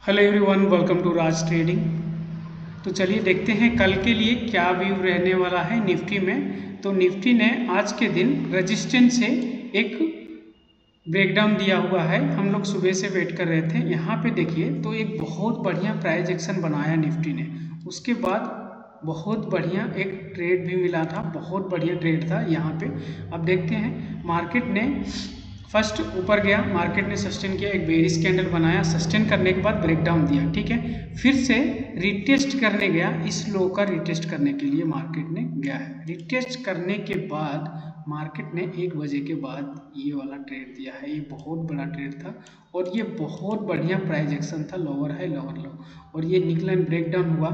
Hello everyone, welcome to Raj trading. तो चलिए देखते हैं कल के लिए क्या व्यू रहने वाला है निफ्टी में। तो निफ्टी ने आज के दिन रेजिस्टेंस से एक ब्रेकडाउन दिया हुआ है। हम लोग सुबह से वेट कर रहे थे। यहाँ पे देखिए तो एक बहुत बढ़िया प्राइस एक्शन बनाया निफ्टी ने। उसके बाद बहुत बढ़िया एक ट्रेड भी मिला था, बहुत बढ़िया ट्रेड था यहाँ पे। अब देखते हैं मार्केट ने फर्स्ट ऊपर गया, मार्केट ने सस्टेन किया, एक बेरिश कैंडल बनाया, सस्टेन करने के बाद ब्रेकडाउन दिया, ठीक है। फिर से रिटेस्ट करने गया, इस लो का रिटेस्ट करने के लिए मार्केट ने गया है। रिटेस्ट करने के बाद मार्केट ने 1 बजे के बाद ये वाला ट्रेड दिया है। ये बहुत बड़ा ट्रेड था और ये बहुत बढ़िया प्राइस एक्शन था, लोअर है लोअर लो, और ये निकला ब्रेकडाउन हुआ।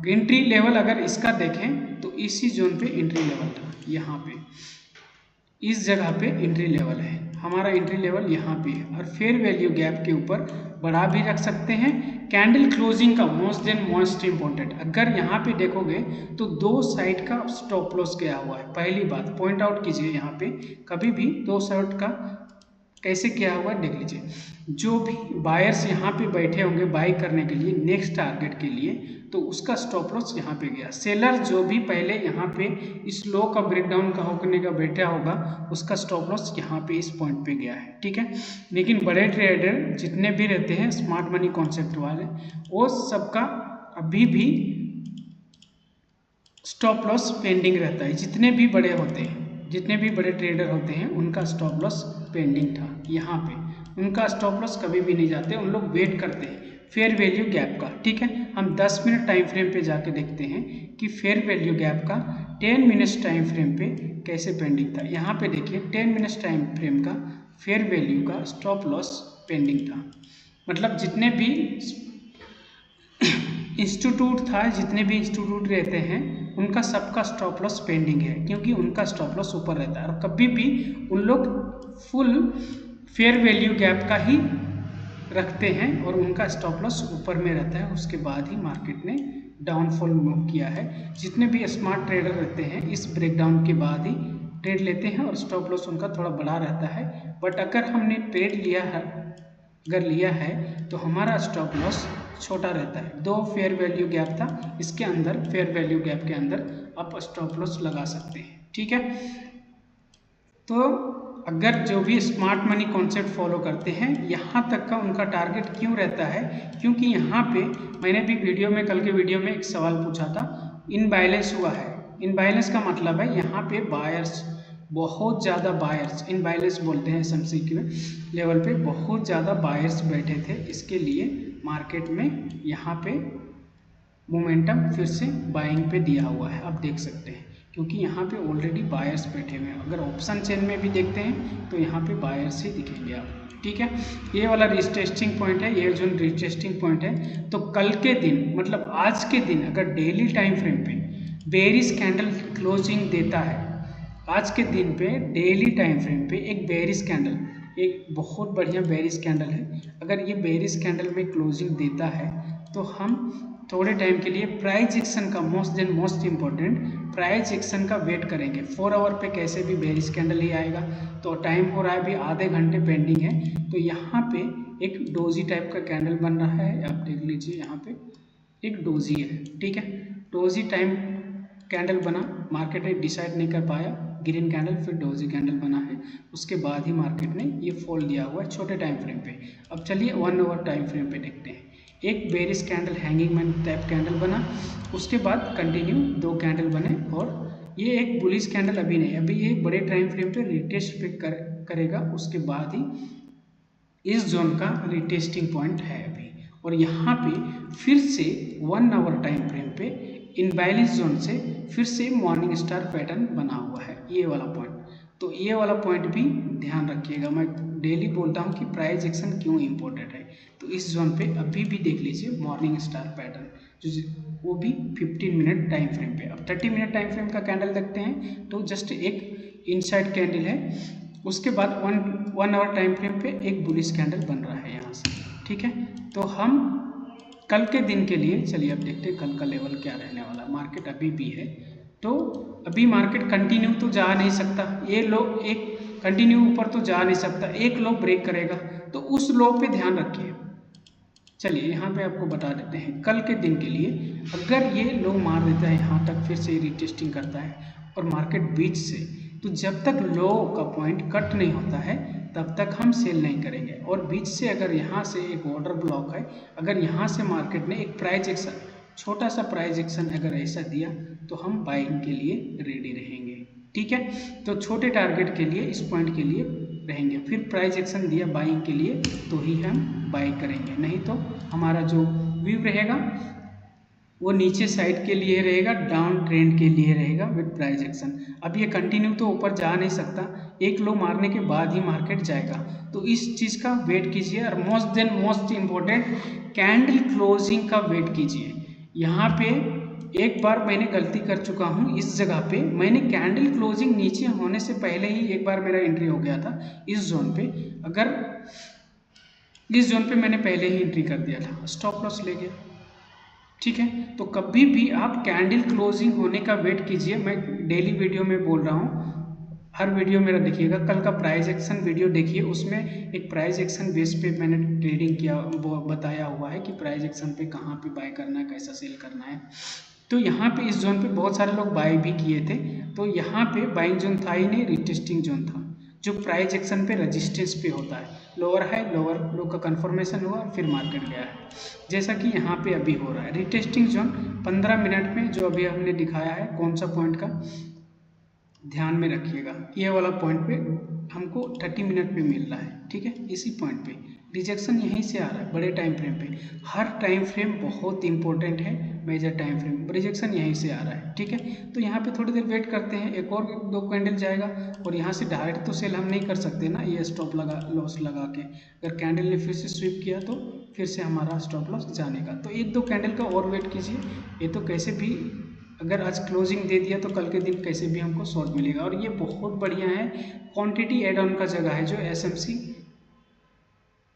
एंट्री लेवल अगर इसका देखें तो इसी जोन पे एंट्री लेवल था। यहाँ पे इस जगह पे एंट्री लेवल है, हमारा एंट्री लेवल यहाँ पे है। और फेयर वैल्यू गैप के ऊपर बढ़ा भी रख सकते हैं। कैंडल क्लोजिंग का मोस्ट इम्पोर्टेंट, अगर यहाँ पे देखोगे तो दो साइड का स्टॉप लॉस गया हुआ है। पहली बात पॉइंट आउट कीजिए, यहाँ पे कभी भी दो साइड का कैसे किया हुआ देख लीजिए। जो भी बायर्स यहाँ पे बैठे होंगे बाई करने के लिए नेक्स्ट टारगेट के लिए, तो उसका स्टॉप लॉस यहाँ पे गया। सेलर जो भी पहले यहाँ पे इस लो का ब्रेकडाउन का होने का बैठा होगा, उसका स्टॉप लॉस यहाँ पे इस पॉइंट पे गया है, ठीक है। लेकिन बड़े ट्रेडर जितने भी रहते हैं स्मार्ट मनी कॉन्सेप्ट वाले, वो सबका अभी भी स्टॉप लॉस पेंडिंग रहता है। जितने भी बड़े होते हैं, जितने भी बड़े ट्रेडर होते हैं, उनका स्टॉप लॉस पेंडिंग था। यहाँ पे उनका स्टॉप लॉस कभी भी नहीं जाते, उन लोग वेट करते हैं फेयर वैल्यू गैप का, ठीक है। हम 10 मिनट टाइम फ्रेम पे जाके देखते हैं कि फेयर वैल्यू गैप का 10 मिनट्स टाइम फ्रेम पे कैसे पेंडिंग था। यहाँ पे देखिए 10 मिनट्स टाइम फ्रेम का फेयर वैल्यू का स्टॉप लॉस पेंडिंग था। मतलब जितने भी इंस्टीट्यूट था, जितने भी इंस्टीट्यूट रहते हैं, उनका सबका स्टॉप लॉस पेंडिंग है, क्योंकि उनका स्टॉप लॉस ऊपर रहता है। और कभी भी उन लोग फुल फेयर वैल्यू गैप का ही रखते हैं और उनका स्टॉप लॉस ऊपर में रहता है। उसके बाद ही मार्केट ने डाउनफॉल मूव किया है। जितने भी स्मार्ट ट्रेडर रहते हैं इस ब्रेकडाउन के बाद ही ट्रेड लेते हैं और स्टॉप लॉस उनका थोड़ा बड़ा रहता है। बट अगर हमने ट्रेड लिया है तो हमारा स्टॉप लॉस छोटा रहता है। दो फेयर वैल्यू गैप था, इसके अंदर फेयर वैल्यू गैप के अंदर आप स्टॉप लॉस लगा सकते हैं, ठीक है। तो अगर जो भी स्मार्ट मनी कॉन्सेप्ट फॉलो करते हैं, यहाँ तक का उनका टारगेट क्यों रहता है, क्योंकि यहाँ पे मैंने भी वीडियो में कल के वीडियो में एक सवाल पूछा था, इनबैलेंस हुआ है। इनबैलेंस का मतलब है यहाँ पे बायर्स, बहुत ज़्यादा बायर्स, इनबैलेंस बोलते हैं एसएमसीक्यू लेवल पे, बहुत ज़्यादा बायर्स बैठे थे। इसके लिए मार्केट में यहाँ पे मोमेंटम फिर से बाइंग पे दिया हुआ है, आप देख सकते हैं, क्योंकि यहाँ पे ऑलरेडी बायर्स बैठे हुए हैं। अगर ऑप्शन चेन में भी देखते हैं तो यहाँ पे बायर्स ही दिखेंगे आप, ठीक है। ये वाला रिटेस्टिंग पॉइंट है, ये जो रिटेस्टिंग पॉइंट है। तो कल के दिन मतलब आज के दिन अगर डेली टाइम फ्रेम पे बेरिश कैंडल क्लोजिंग देता है, आज के दिन पे डेली टाइम फ्रेम पे एक बेरिश कैंडल, एक बहुत बढ़िया बेरिश कैंडल है, अगर ये बेरिश कैंडल में क्लोजिंग देता है तो हम थोड़े टाइम के लिए प्राइस एक्शन का मोस्ट इम्पोर्टेंट प्राइस एक्शन का वेट करेंगे। 4 आवर पे कैसे भी बेरिश कैंडल ही आएगा। तो टाइम हो रहा है अभी, आधे घंटे पेंडिंग है। तो यहाँ पे एक डोजी टाइप का कैंडल बन रहा है, आप देख लीजिए, यहाँ पे एक डोजी है, ठीक है। डोजी टाइम कैंडल बना, मार्केट ने डिसाइड नहीं कर पाया, ग्रीन कैंडल फिर डोजी कैंडल बना है, उसके बाद ही मार्केट ने ये फॉल दिया हुआ है छोटे टाइम फ्रेम पे। अब चलिए 1 आवर टाइम फ्रेम पे देखते हैं। एक bearish candle hanging man type candle बना, उसके बाद कंटिन्यू 2 कैंडल बने, और ये एक बुलिश कैंडल अभी नहीं, अभी ये बड़े टाइम फ्रेम पे रिटेस्ट पे करेगा, उसके बाद ही इस जोन का रिटेस्टिंग पॉइंट है अभी। और यहाँ पे फिर से 1 आवर टाइम फ्रेम पे इनबैलेंस जोन से फिर से मॉर्निंग स्टार पैटर्न बना हुआ है, ये वाला पॉइंट। तो ये वाला पॉइंट भी ध्यान रखिएगा। मैं डेली बोलता हूँ कि प्राइस एक्शन क्यों इम्पोर्टेंट है। तो इस जोन पे अभी भी देख लीजिए मॉर्निंग स्टार पैटर्न, जो वो भी 15 मिनट टाइम फ्रेम पे। अब 30 मिनट टाइम फ्रेम का कैंडल देखते हैं तो जस्ट एक इनसाइड कैंडल है, उसके बाद 1 आवर टाइम फ्रेम पे एक बुलिश कैंडल बन रहा है यहाँ से, ठीक है। तो हम कल के दिन के लिए चलिए अब देखते हैं कल का लेवल क्या रहने वाला। मार्केट अभी भी है, तो अभी मार्केट कंटिन्यू तो जा नहीं सकता, ये लो एक कंटिन्यू ऊपर तो जा नहीं सकता, एक लो ब्रेक करेगा, तो उस लो पे ध्यान रखिए। चलिए यहाँ पे आपको बता देते हैं कल के दिन के लिए, अगर ये लो मार देता है यहाँ तक, फिर से रीटेस्टिंग करता है और मार्केट बीच से, तो जब तक लो का पॉइंट कट नहीं होता है तब तक हम सेल नहीं करेंगे। और बीच से अगर यहाँ से एक ऑर्डर ब्लॉक है, अगर यहाँ से मार्केट ने एक प्राइस एक्शन, छोटा सा प्राइस एक्शन अगर ऐसा दिया तो हम बाइंग के लिए रेडी रहेंगे। ठीक है, तो छोटे टारगेट के लिए इस पॉइंट के लिए रहेंगे, फिर प्राइस एक्शन दिया बाइंग के लिए तो ही हम बाई करेंगे, नहीं तो हमारा जो व्यू रहेगा वो नीचे साइड के लिए रहेगा, डाउन ट्रेंड के लिए रहेगा विद प्राइस एक्शन। अब ये कंटिन्यू तो ऊपर जा नहीं सकता, एक लो मारने के बाद ही मार्केट जाएगा, तो इस चीज़ का वेट कीजिए। और मोस्ट इम्पोर्टेंट कैंडल क्लोजिंग का वेट कीजिए। यहाँ पे एक बार मैंने गलती कर चुका हूँ, इस जगह पे मैंने कैंडल क्लोजिंग नीचे होने से पहले ही एक बार मेरा एंट्री हो गया था इस जोन पे। अगर इस जोन पे मैंने पहले ही एंट्री कर दिया था, स्टॉप लॉस ले गया। ठीक है, तो कभी भी आप कैंडल क्लोजिंग होने का वेट कीजिए। मैं डेली वीडियो में बोल रहा हूँ, हर वीडियो मेरा देखिएगा। कल का प्राइस एक्शन वीडियो देखिए, उसमें एक प्राइस एक्शन बेस पे मैंने ट्रेडिंग किया, वो बताया हुआ है कि प्राइस एक्शन पे कहाँ पे बाय करना है, कैसा सेल करना है। तो यहाँ पे इस जोन पे बहुत सारे लोग बाय भी किए थे, तो यहाँ पे बाइंग जोन था ही नहीं, रिटेस्टिंग जोन था जो प्राइस एक्शन पे रेजिस्टेंस पे होता है। लोअर है, लोअर लो का कंफर्मेशन हुआ, फिर मार्केट गया है, जैसा कि यहाँ पे अभी हो रहा है। रिटेस्टिंग जोन 15 मिनट में जो अभी हमने दिखाया है, कौन सा पॉइंट का ध्यान में रखिएगा, ये वाला पॉइंट पे हमको 30 मिनट पे मिल रहा है। ठीक है, इसी पॉइंट पे रिजेक्शन यहीं से आ रहा है, बड़े टाइम फ्रेम पे। हर टाइम फ्रेम बहुत इंपॉर्टेंट है, मेजर टाइम फ्रेम, रिजेक्शन यहीं से आ रहा है। ठीक है, तो यहाँ पे थोड़ी देर वेट करते हैं, एक और 2 कैंडल जाएगा और यहाँ से डायरेक्ट तो सेल हम नहीं कर सकते ना, ये स्टॉप लगा लॉस लगा के। अगर कैंडल ने फिर से स्वीप किया तो फिर से हमारा स्टॉप लॉस जाने का, तो 1-2 कैंडल का और वेट कीजिए। ये तो कैसे भी अगर आज क्लोजिंग दे दिया तो कल के दिन कैसे भी हमको शॉर्ट मिलेगा। और ये बहुत बढ़िया है, क्वांटिटी एड ऑन का जगह है। जो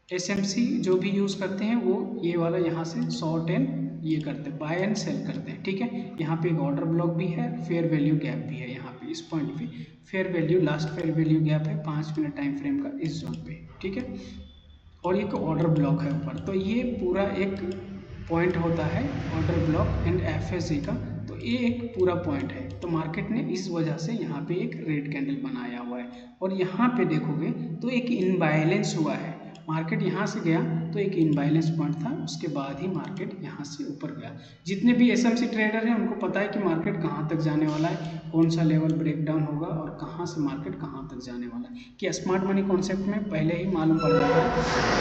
एसएमसी जो भी यूज़ करते हैं वो ये वाला यहाँ से शॉर्ट एंड ये करते हैं, बाय एंड सेल करते हैं। ठीक है, यहाँ पे एक ऑर्डर ब्लॉक भी है, फेयर वैल्यू गैप भी है। यहाँ पे इस पॉइंट पे fair value, last fair value gap है 5 मिनट टाइम फ्रेम का इस जोन पे। ठीक है, और एक ऑर्डर ब्लॉक है ऊपर, तो ये पूरा एक पॉइंट होता है ऑर्डर ब्लॉक एंड एफएससी का, तो ये एक पूरा पॉइंट है। तो मार्केट ने इस वजह से यहाँ पे एक रेड कैंडल बनाया हुआ है, और यहाँ पे देखोगे तो एक इनबैलेंस हुआ है। मार्केट यहाँ से गया तो एक इनबैलेंस पॉइंट था, उसके बाद ही मार्केट यहाँ से ऊपर गया। जितने भी एसएमसी ट्रेडर हैं उनको पता है कि मार्केट कहाँ तक जाने वाला है, कौन सा लेवल ब्रेकडाउन होगा और कहाँ से मार्केट कहाँ तक जाने वाला है, कि स्मार्ट मनी कॉन्सेप्ट में पहले ही मालूम पड़ जाता है।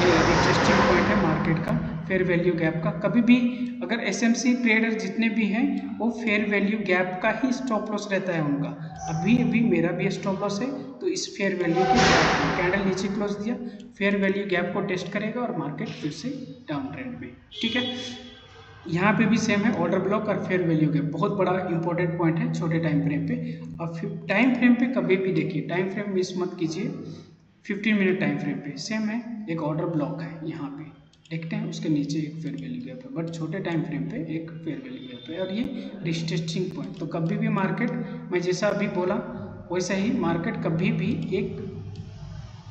ये इंटरेस्टिंग पॉइंट है मार्केट का, फेयर वैल्यू गैप का। कभी भी अगर एसएमसी ट्रेडर जितने भी हैं वो फेयर वैल्यू गैप का ही स्टॉप लॉस रहता है उनका। अभी मेरा भी स्टॉप लॉस है, तो इस फेयर वैल्यू के कैंडल नीचे क्लोज दिया, फेयर वैल्यू गैप को टेस्ट करेगा और मार्केट फिर से डाउन ट्रेंड में। ठीक है, यहाँ पे भी सेम है, ऑर्डर ब्लॉक और फेयर वैल्यू गैप बहुत बड़ा इंपॉर्टेंट पॉइंट है छोटे टाइम फ्रेम पे। और टाइम फ्रेम पे कभी भी देखिए, टाइम फ्रेम मिस मत कीजिए। 15 मिनट टाइम फ्रेम पे सेम है, एक ऑर्डर ब्लॉक है यहाँ पे देखते हैं, उसके नीचे एक फेयर वैल्यू गैप है, बट छोटे टाइम फ्रेम पे एक फेयर वैल्यू गैप है, और ये रिटेस्टिंग पॉइंट। तो कभी भी मार्केट, मैं जैसा अभी बोला वैसा ही, मार्केट कभी भी एक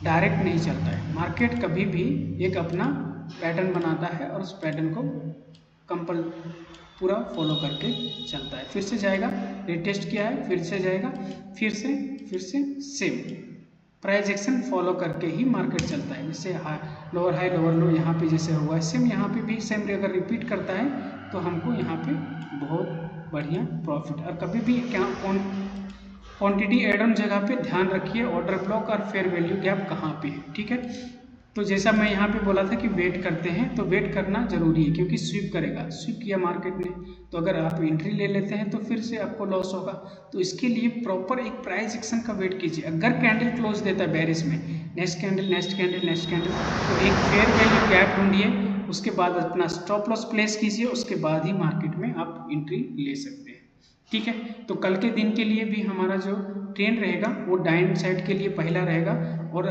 डायरेक्ट नहीं चलता है। मार्केट कभी भी एक अपना पैटर्न बनाता है और उस पैटर्न को पूरा फॉलो करके चलता है। फिर से जाएगा, रिटेस्ट किया है, फिर से जाएगा, फिर से सेम प्राइस एक्शन फॉलो करके ही मार्केट चलता है। जैसे लोअर हाई लोअर लो यहाँ पे जैसे हुआ है, सेम यहाँ पे भी सेम अगर रिपीट करता है तो हमको यहाँ पे बहुत बढ़िया प्रॉफिट। और कभी भी क्या क्वांटिटी एड ऑन जगह पे ध्यान रखिए, ऑर्डर ब्लॉक और फेयर वैल्यू गैप कहाँ पे है। ठीक है, तो जैसा मैं यहाँ पे बोला था कि वेट करते हैं, तो वेट करना जरूरी है, क्योंकि स्वीप करेगा, स्वीप किया मार्केट ने, तो अगर आप एंट्री ले लेते हैं तो फिर से आपको लॉस होगा। तो इसके लिए प्रॉपर एक प्राइस एक्शन का वेट कीजिए। अगर कैंडल क्लोज देता है बेरिश में, next candle next candle next candle, तो एक फेयर वैल्यू गैप ढूंढिए, उसके बाद अपना स्टॉप लॉस प्लेस कीजिए, उसके बाद ही मार्केट में आप एंट्री ले सकते हैं। ठीक है, तो कल के दिन के लिए भी हमारा जो ट्रेंड रहेगा वो डाउन साइड के लिए पहला रहेगा, और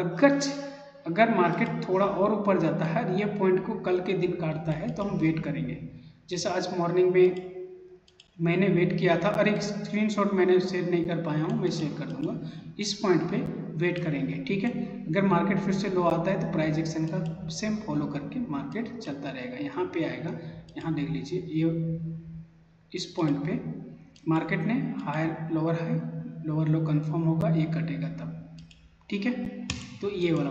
अगर मार्केट थोड़ा और ऊपर जाता है, ये पॉइंट को कल के दिन काटता है, तो हम वेट करेंगे। जैसा आज मॉर्निंग में मैंने वेट किया था, और एक स्क्रीनशॉट मैंने शेयर नहीं कर पाया हूँ, मैं शेयर कर दूंगा। इस पॉइंट पे वेट करेंगे, ठीक है। अगर मार्केट फिर से लो आता है तो प्राइस एक्शन का सेम फॉलो करके मार्केट चलता रहेगा। यहाँ पे आएगा, यहाँ देख लीजिए, ये इस पॉइंट पे मार्केट ने हाई लोअर लो कंफर्म होगा, ये कटेगा तब, ठीक है। तो ये वाला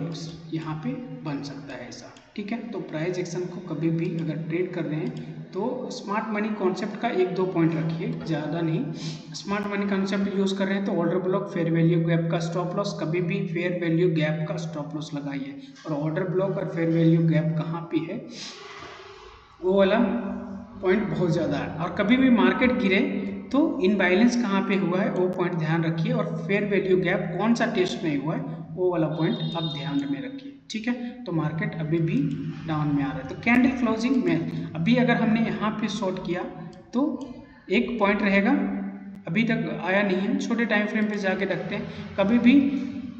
यहाँ पे बन सकता है ऐसा, ठीक है। तो प्राइस एक्शन को कभी भी अगर ट्रेड कर रहे हैं तो स्मार्ट मनी कॉन्सेप्ट का 1-2 पॉइंट रखिए, ज़्यादा नहीं। स्मार्ट मनी कॉन्सेप्ट यूज़ कर रहे हैं तो order block, fair value gap का स्टॉप लॉस, कभी भी फेयर वैल्यू गैप का स्टॉप लॉस लगाइए। और ऑर्डर ब्लॉक और फेयर वैल्यू गैप कहाँ पे है, वो वाला पॉइंट बहुत ज़्यादा है। और कभी भी मार्केट गिरे तो इनबैलेंस कहाँ पे हुआ है वो पॉइंट ध्यान रखिए, और फेयर वैल्यू गैप कौन सा टेस्ट नहीं हुआ है वो वाला पॉइंट आप ध्यान में रखिए, ठीक है। तो मार्केट अभी भी डाउन में आ रहा है। तो कैंडल क्लोजिंग में अभी अगर हमने यहाँ पे शॉर्ट किया तो एक पॉइंट रहेगा, अभी तक आया नहीं है, छोटे टाइम फ्रेम पे जाके रखते हैं। कभी भी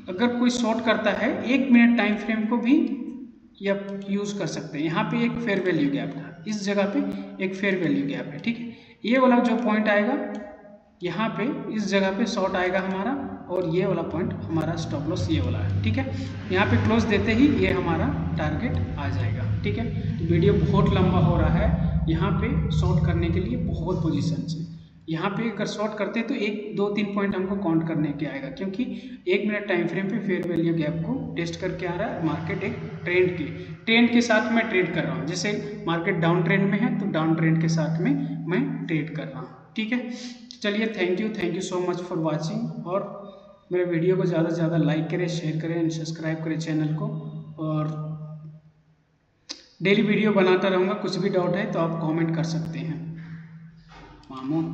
अगर कोई शॉर्ट करता है 1 मिनट टाइम फ्रेम को भी या यूज़ कर सकते हैं। यहाँ पे एक फेयर वैल्यू गैप था, इस जगह पे एक फेयर वैल्यू गैप है, ठीक है। ये वाला जो पॉइंट आएगा यहाँ पे, इस जगह पे शॉर्ट आएगा हमारा, और ये वाला पॉइंट हमारा स्टॉप लॉस ये वाला है, ठीक है। यहाँ पे क्लोज देते ही ये हमारा टारगेट आ जाएगा, ठीक है। तो वीडियो बहुत लंबा हो रहा है, यहाँ पे शॉर्ट करने के लिए बहुत पोजीशन है। यहाँ पे अगर शॉर्ट करते हैं तो 1-2-3 पॉइंट हमको काउंट करने के आएगा, क्योंकि 1 मिनट टाइम फ्रेम पे फेयर वैल्यू गैप को टेस्ट करके आ रहा है। मार्केट एक ट्रेंड के साथ मैं ट्रेड कर रहा हूँ, जैसे मार्केट डाउन ट्रेंड में है तो डाउन ट्रेंड के साथ में मैं ट्रेड कर रहा हूँ, ठीक है। चलिए, thank you so much for watching. और मेरे वीडियो को ज़्यादा से ज़्यादा लाइक करें, शेयर करें एंड सब्सक्राइब करें चैनल को। और डेली वीडियो बनाता रहूँगा, कुछ भी डाउट है तो आप कमेंट कर सकते हैं। मामू।